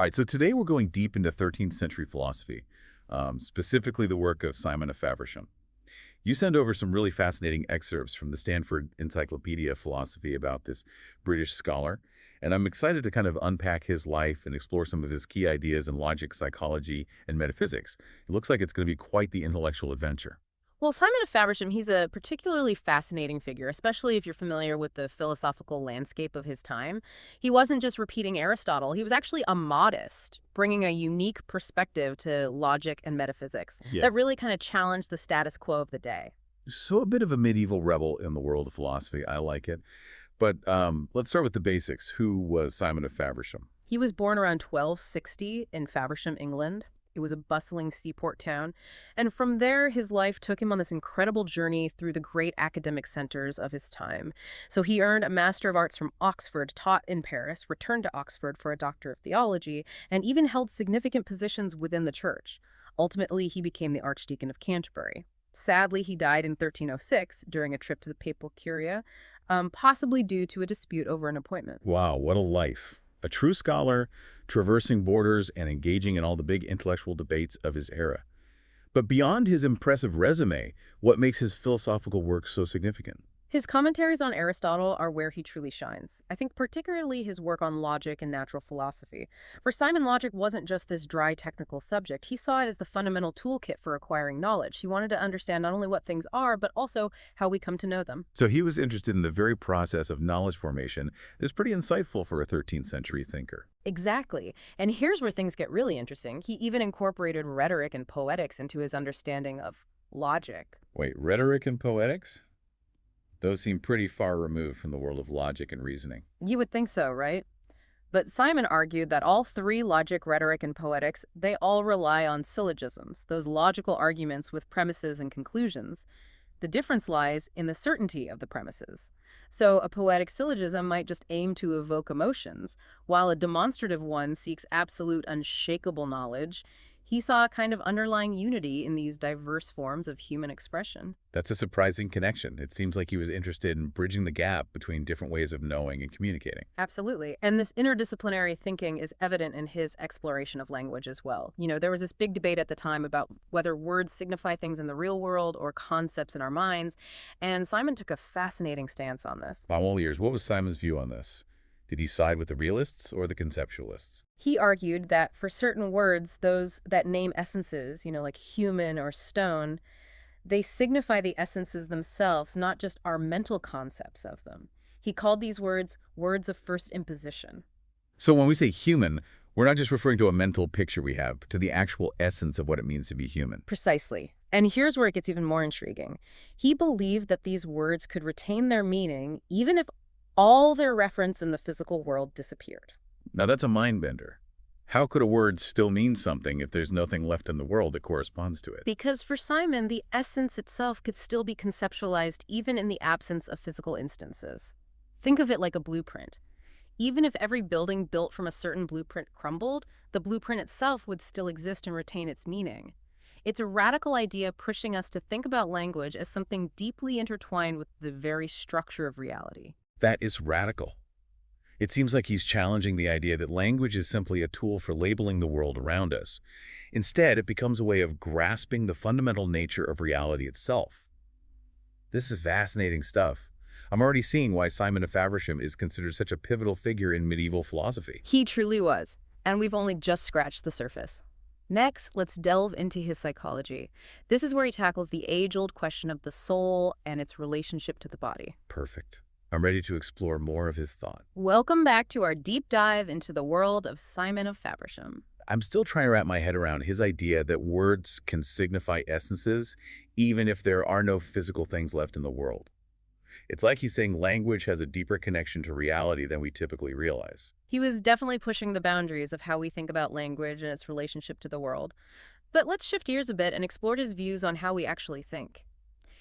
All right, so today we're going deep into 13th century philosophy, specifically the work of Simon of Faversham. You send over some really fascinating excerpts from the Stanford Encyclopedia of Philosophy about this British scholar, and I'm excited to kind of unpack his life and explore some of his key ideas in logic, psychology, and metaphysics. It looks like it's going to be quite the intellectual adventure. Well, Simon of Faversham, he's a particularly fascinating figure, especially if you're familiar with the philosophical landscape of his time. He wasn't just repeating Aristotle, he was actually a modest, bringing a unique perspective to logic and metaphysics Yeah. that really kind of challenged the status quo of the day. So a bit of a medieval rebel in the world of philosophy. I like it. But let's start with the basics. Who was Simon of Faversham? He was born around 1260 in Faversham, England. It was a bustling seaport town. And from there, his life took him on this incredible journey through the great academic centers of his time. So he earned a Master of Arts from Oxford, taught in Paris, returned to Oxford for a Doctor of Theology, and even held significant positions within the church. Ultimately, he became the Archdeacon of Canterbury. Sadly, he died in 1306 during a trip to the Papal Curia, possibly due to a dispute over an appointment. Wow, what a life. A true scholar, traversing borders and engaging in all the big intellectual debates of his era. But beyond his impressive resume, what makes his philosophical work so significant? His commentaries on Aristotle are where he truly shines. I think particularly his work on logic and natural philosophy. For Simon, logic wasn't just this dry technical subject. He saw it as the fundamental toolkit for acquiring knowledge. He wanted to understand not only what things are, but also how we come to know them. So he was interested in the very process of knowledge formation. It's pretty insightful for a 13th century thinker. Exactly. And here's where things get really interesting. He even incorporated rhetoric and poetics into his understanding of logic. Wait, rhetoric and poetics? Those seem pretty far removed from the world of logic and reasoning. You would think so, right? But Simon argued that all three, logic, rhetoric, and poetics, they all rely on syllogisms, those logical arguments with premises and conclusions. The difference lies in the certainty of the premises. So a poetic syllogism might just aim to evoke emotions, while a demonstrative one seeks absolute, unshakable knowledge. He saw a kind of underlying unity in these diverse forms of human expression. That's a surprising connection. It seems like he was interested in bridging the gap between different ways of knowing and communicating. Absolutely. And this interdisciplinary thinking is evident in his exploration of language as well. There was this big debate at the time about whether words signify things in the real world or concepts in our minds, and Simon took a fascinating stance on this. I'm all ears. What was Simon's view on this? Did he side with the realists or the conceptualists? He argued that for certain words, those that name essences, like human or stone, they signify the essences themselves, not just our mental concepts of them. He called these words words of first imposition. So when we say human, we're not just referring to a mental picture we have, but to the actual essence of what it means to be human. Precisely. And here's where it gets even more intriguing. He believed that these words could retain their meaning even if all their reference in the physical world disappeared. Now that's a mind bender. How could a word still mean something if there's nothing left in the world that corresponds to it? Because for Simon, the essence itself could still be conceptualized even in the absence of physical instances. Think of it like a blueprint. Even if every building built from a certain blueprint crumbled, the blueprint itself would still exist and retain its meaning. It's a radical idea pushing us to think about language as something deeply intertwined with the very structure of reality. That is radical. It seems like he's challenging the idea that language is simply a tool for labeling the world around us. Instead, it becomes a way of grasping the fundamental nature of reality itself. This is fascinating stuff. I'm already seeing why Simon of Faversham is considered such a pivotal figure in medieval philosophy. He truly was, and we've only just scratched the surface. Next, let's delve into his psychology. This is where he tackles the age-old question of the soul and its relationship to the body. Perfect. I'm ready to explore more of his thought. Welcome back to our deep dive into the world of Simon of Faversham. I'm still trying to wrap my head around his idea that words can signify essences even if there are no physical things left in the world. It's like he's saying language has a deeper connection to reality than we typically realize. He was definitely pushing the boundaries of how we think about language and its relationship to the world. But let's shift gears a bit and explore his views on how we actually think.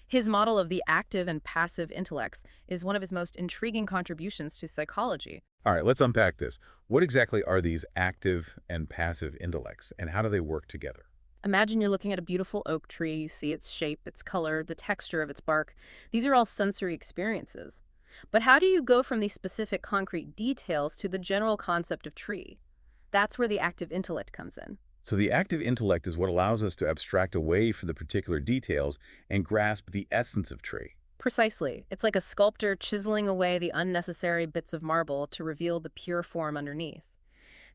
His model of the active and passive intellects is one of his most intriguing contributions to psychology. All right, let's unpack this. What exactly are these active and passive intellects, and how do they work together? Imagine you're looking at a beautiful oak tree. You see its shape, its color, the texture of its bark. These are all sensory experiences. But how do you go from these specific concrete details to the general concept of tree? That's where the active intellect comes in. So the active intellect is what allows us to abstract away from the particular details and grasp the essence of tree. Precisely. It's like a sculptor chiseling away the unnecessary bits of marble to reveal the pure form underneath.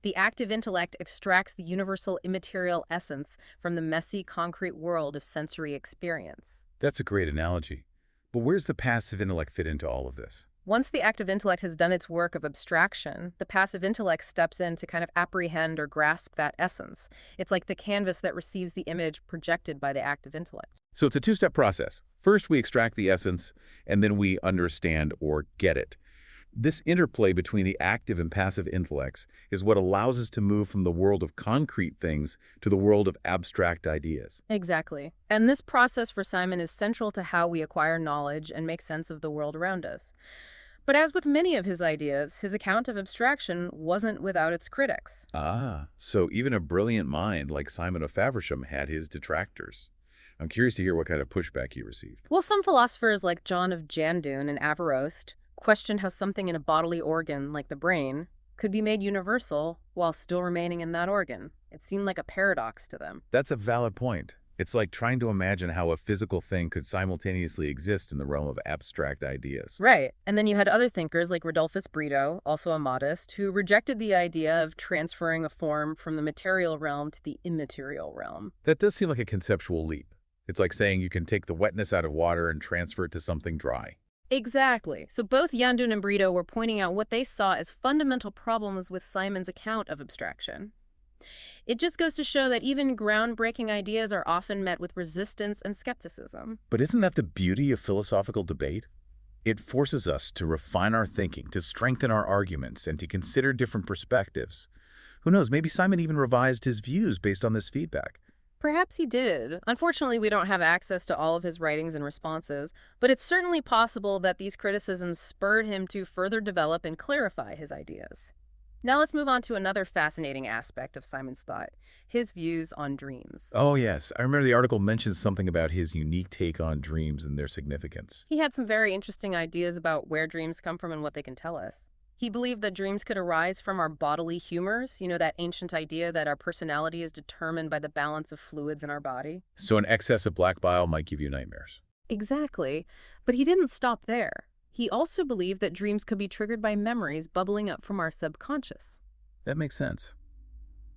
The active intellect extracts the universal immaterial essence from the messy concrete world of sensory experience. That's a great analogy. But where's the passive intellect fit into all of this? Once the active intellect has done its work of abstraction, the passive intellect steps in to kind of apprehend or grasp that essence. It's like the canvas that receives the image projected by the active intellect. So it's a two-step process. First, we extract the essence, and then we understand or get it. This interplay between the active and passive intellects is what allows us to move from the world of concrete things to the world of abstract ideas. Exactly. And this process for Simon is central to how we acquire knowledge and make sense of the world around us. But as with many of his ideas, his account of abstraction wasn't without its critics. Ah, so even a brilliant mind like Simon of Faversham had his detractors. I'm curious to hear what kind of pushback he received. Well, some philosophers like John of Jandoun and Averroes questioned how something in a bodily organ, like the brain, could be made universal while still remaining in that organ. It seemed like a paradox to them. That's a valid point. It's like trying to imagine how a physical thing could simultaneously exist in the realm of abstract ideas. Right. And then you had other thinkers like Rodolphus Brito, also a modist, who rejected the idea of transferring a form from the material realm to the immaterial realm. That does seem like a conceptual leap. It's like saying you can take the wetness out of water and transfer it to something dry. Exactly. So both Jandoun and Brito were pointing out what they saw as fundamental problems with Simon's account of abstraction. It just goes to show that even groundbreaking ideas are often met with resistance and skepticism. But isn't that the beauty of philosophical debate? It forces us to refine our thinking, to strengthen our arguments, and to consider different perspectives. Who knows, maybe Simon even revised his views based on this feedback. Perhaps he did. Unfortunately, we don't have access to all of his writings and responses, but it's certainly possible that these criticisms spurred him to further develop and clarify his ideas. Now let's move on to another fascinating aspect of Simon's thought, his views on dreams. Oh yes, I remember the article mentioned something about his unique take on dreams and their significance. He had some very interesting ideas about where dreams come from and what they can tell us. He believed that dreams could arise from our bodily humors, that ancient idea that our personality is determined by the balance of fluids in our body. So an excess of black bile might give you nightmares. Exactly. But he didn't stop there. He also believed that dreams could be triggered by memories bubbling up from our subconscious. That makes sense.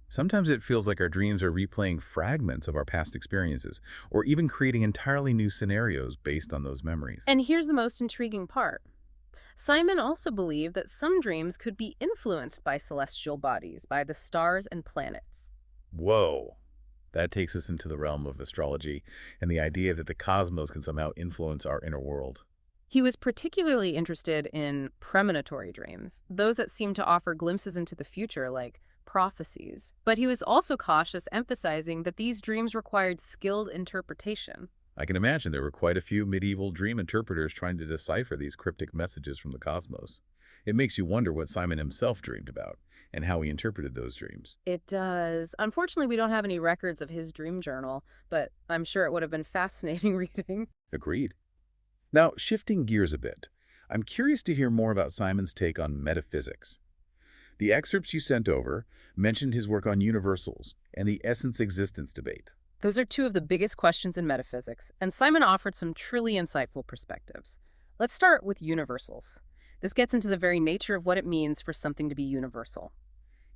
Sometimes it feels like our dreams are replaying fragments of our past experiences, or even creating entirely new scenarios based on those memories. And here's the most intriguing part. Simon also believed that some dreams could be influenced by celestial bodies, by the stars and planets. Whoa. That takes us into the realm of astrology and the idea that the cosmos can somehow influence our inner world. He was particularly interested in premonitory dreams, those that seem to offer glimpses into the future, like prophecies. But he was also cautious, emphasizing that these dreams required skilled interpretation. I can imagine there were quite a few medieval dream interpreters trying to decipher these cryptic messages from the cosmos. It makes you wonder what Simon himself dreamed about and how he interpreted those dreams. It does. Unfortunately, we don't have any records of his dream journal, but I'm sure it would have been fascinating reading. Agreed. Now, shifting gears a bit, I'm curious to hear more about Simon's take on metaphysics. The excerpts you sent over mentioned his work on universals and the essence-existence debate. Those are two of the biggest questions in metaphysics, and Simon offered some truly insightful perspectives. Let's start with universals. This gets into the very nature of what it means for something to be universal.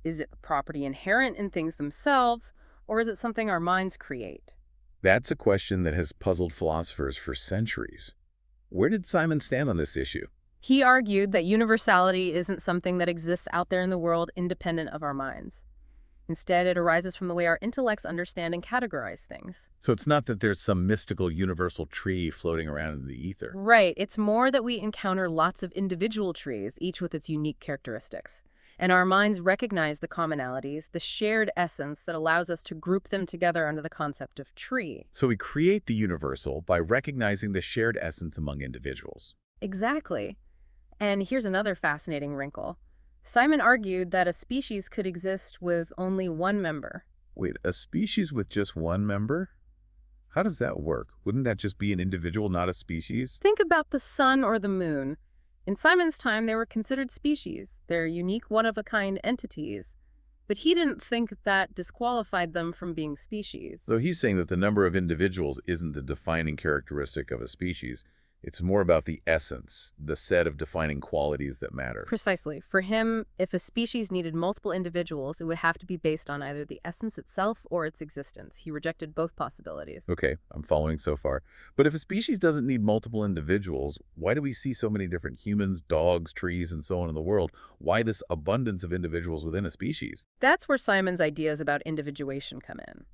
Is it a property inherent in things themselves, or is it something our minds create? That's a question that has puzzled philosophers for centuries. Where did Simon stand on this issue? He argued that universality isn't something that exists out there in the world independent of our minds. Instead, it arises from the way our intellects understand and categorize things. So it's not that there's some mystical universal tree floating around in the ether. Right. It's more that we encounter lots of individual trees, each with its unique characteristics. And our minds recognize the commonalities, the shared essence that allows us to group them together under the concept of tree. So we create the universal by recognizing the shared essence among individuals. Exactly. And here's another fascinating wrinkle. Simon argued that a species could exist with only one member. Wait, a species with just one member? How does that work? Wouldn't that just be an individual, not a species? Think about the sun or the moon. In Simon's time, they were considered species. They're unique, one-of-a-kind entities. But he didn't think that disqualified them from being species. So he's saying that the number of individuals isn't the defining characteristic of a species. It's more about the essence, the set of defining qualities that matter. Precisely. For him, if a species needed multiple individuals, it would have to be based on either the essence itself or its existence. He rejected both possibilities. Okay, I'm following so far. But if a species doesn't need multiple individuals, why do we see so many different humans, dogs, trees, and so on in the world? Why this abundance of individuals within a species? That's where Simon's ideas about individuation come in.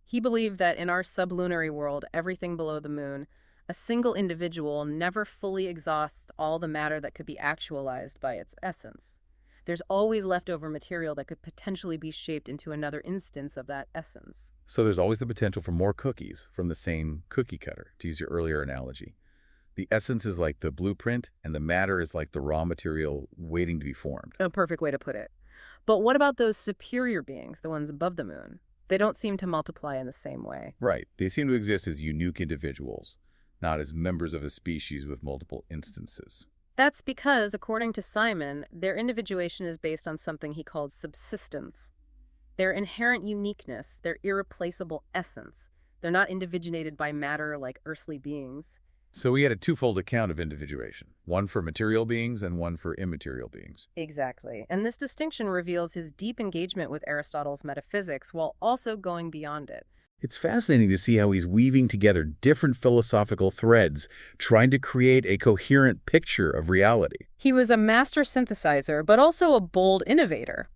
He believed that in our sublunary world, everything below the moon, a single individual never fully exhausts all the matter that could be actualized by its essence. There's always leftover material that could potentially be shaped into another instance of that essence. So there's always the potential for more cookies from the same cookie cutter, to use your earlier analogy. The essence is like the blueprint, and the matter is like the raw material waiting to be formed. A perfect way to put it. But what about those superior beings, the ones above the moon? They don't seem to multiply in the same way. Right. They seem to exist as unique individuals, not as members of a species with multiple instances. That's because, according to Simon, their individuation is based on something he called subsistence. Their inherent uniqueness, their irreplaceable essence. They're not individuated by matter like earthly beings. So we had a twofold account of individuation, one for material beings and one for immaterial beings. Exactly. And this distinction reveals his deep engagement with Aristotle's metaphysics while also going beyond it. It's fascinating to see how he's weaving together different philosophical threads, trying to create a coherent picture of reality. He was a master synthesizer, but also a bold innovator.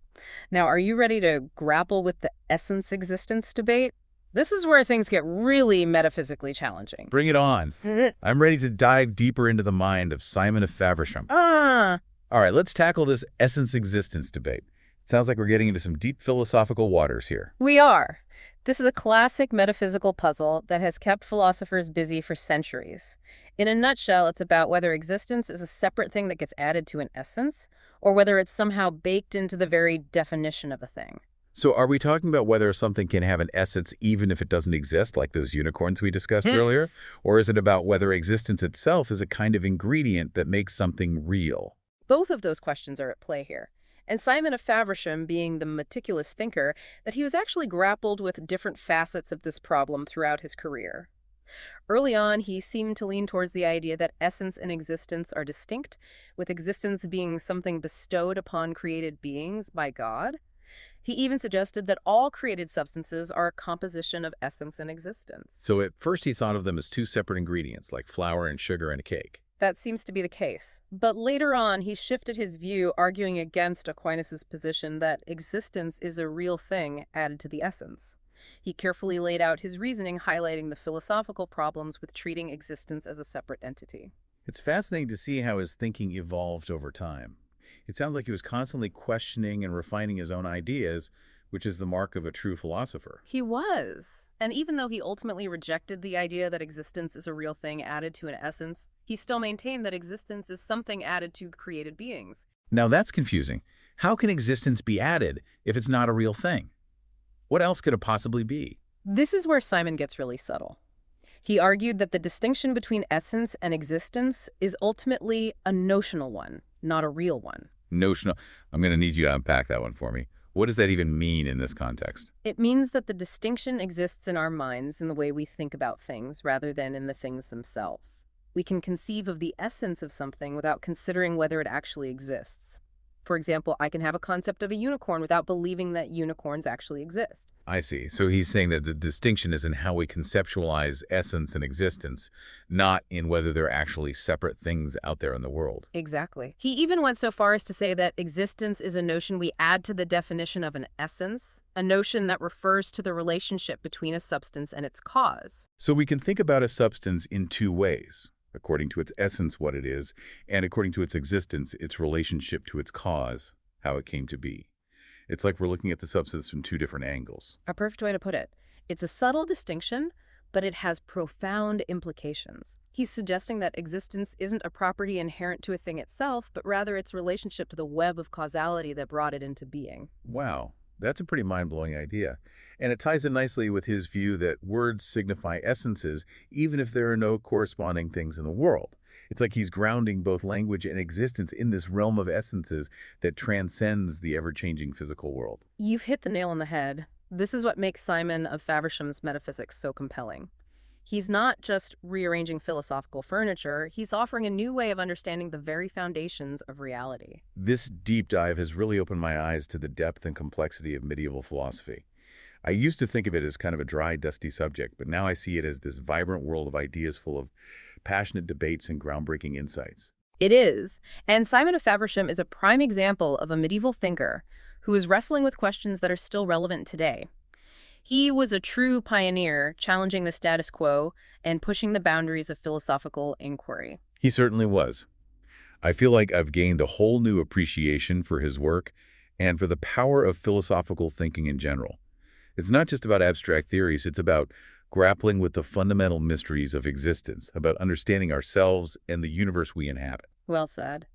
Now, are you ready to grapple with the essence-existence debate? This is where things get really metaphysically challenging. Bring it on. I'm ready to dive deeper into the mind of Simon of Faversham. Ah! All right, let's tackle this essence-existence debate. It sounds like we're getting into some deep philosophical waters here. We are. This is a classic metaphysical puzzle that has kept philosophers busy for centuries. In a nutshell, it's about whether existence is a separate thing that gets added to an essence, or whether it's somehow baked into the very definition of a thing. So are we talking about whether something can have an essence even if it doesn't exist, like those unicorns we discussed earlier? Or is it about whether existence itself is a kind of ingredient that makes something real? Both of those questions are at play here. And Simon of Faversham, being the meticulous thinker, that he was actually grappled with different facets of this problem throughout his career. Early on, he seemed to lean towards the idea that essence and existence are distinct, with existence being something bestowed upon created beings by God. He even suggested that all created substances are a composition of essence and existence. So at first he thought of them as two separate ingredients, like flour and sugar in a cake. That seems to be the case. But later on, he shifted his view, arguing against Aquinas' position that existence is a real thing added to the essence. He carefully laid out his reasoning, highlighting the philosophical problems with treating existence as a separate entity. It's fascinating to see how his thinking evolved over time. It sounds like he was constantly questioning and refining his own ideas, which is the mark of a true philosopher. He was. And even though he ultimately rejected the idea that existence is a real thing added to an essence, he still maintained that existence is something added to created beings. Now that's confusing. How can existence be added if it's not a real thing? What else could it possibly be? This is where Simon gets really subtle. He argued that the distinction between essence and existence is ultimately a notional one, not a real one. Notional. I'm going to need you to unpack that one for me. What does that even mean in this context? It means that the distinction exists in our minds in the way we think about things rather than in the things themselves. We can conceive of the essence of something without considering whether it actually exists. For example, I can have a concept of a unicorn without believing that unicorns actually exist. I see. So he's saying that the distinction is in how we conceptualize essence and existence, not in whether they're actually separate things out there in the world. Exactly. He even went so far as to say that existence is a notion we add to the definition of an essence, a notion that refers to the relationship between a substance and its cause. So we can think about a substance in two ways. According to its essence, what it is, and according to its existence, its relationship to its cause, how it came to be. It's like we're looking at the substance from two different angles. A perfect way to put it. It's a subtle distinction, but it has profound implications. He's suggesting that existence isn't a property inherent to a thing itself, but rather its relationship to the web of causality that brought it into being. Wow, that's a pretty mind-blowing idea. And it ties in nicely with his view that words signify essences even if there are no corresponding things in the world. It's like he's grounding both language and existence in this realm of essences that transcends the ever-changing physical world. You've hit the nail on the head. This is what makes Simon of Faversham's metaphysics so compelling. He's not just rearranging philosophical furniture, he's offering a new way of understanding the very foundations of reality. This deep dive has really opened my eyes to the depth and complexity of medieval philosophy. I used to think of it as kind of a dry, dusty subject, but now I see it as this vibrant world of ideas full of passionate debates and groundbreaking insights. It is, and Simon of Faversham is a prime example of a medieval thinker who is wrestling with questions that are still relevant today. He was a true pioneer, challenging the status quo and pushing the boundaries of philosophical inquiry. He certainly was. I feel like I've gained a whole new appreciation for his work and for the power of philosophical thinking in general. It's not just about abstract theories, it's about grappling with the fundamental mysteries of existence, about understanding ourselves and the universe we inhabit. Well said.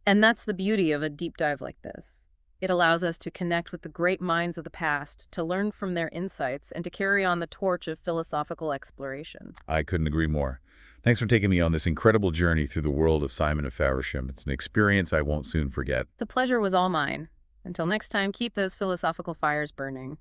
And that's the beauty of a deep dive like this. It allows us to connect with the great minds of the past, to learn from their insights, and to carry on the torch of philosophical exploration. I couldn't agree more. Thanks for taking me on this incredible journey through the world of Simon of Faversham. It's an experience I won't soon forget. The pleasure was all mine. Until next time, keep those philosophical fires burning.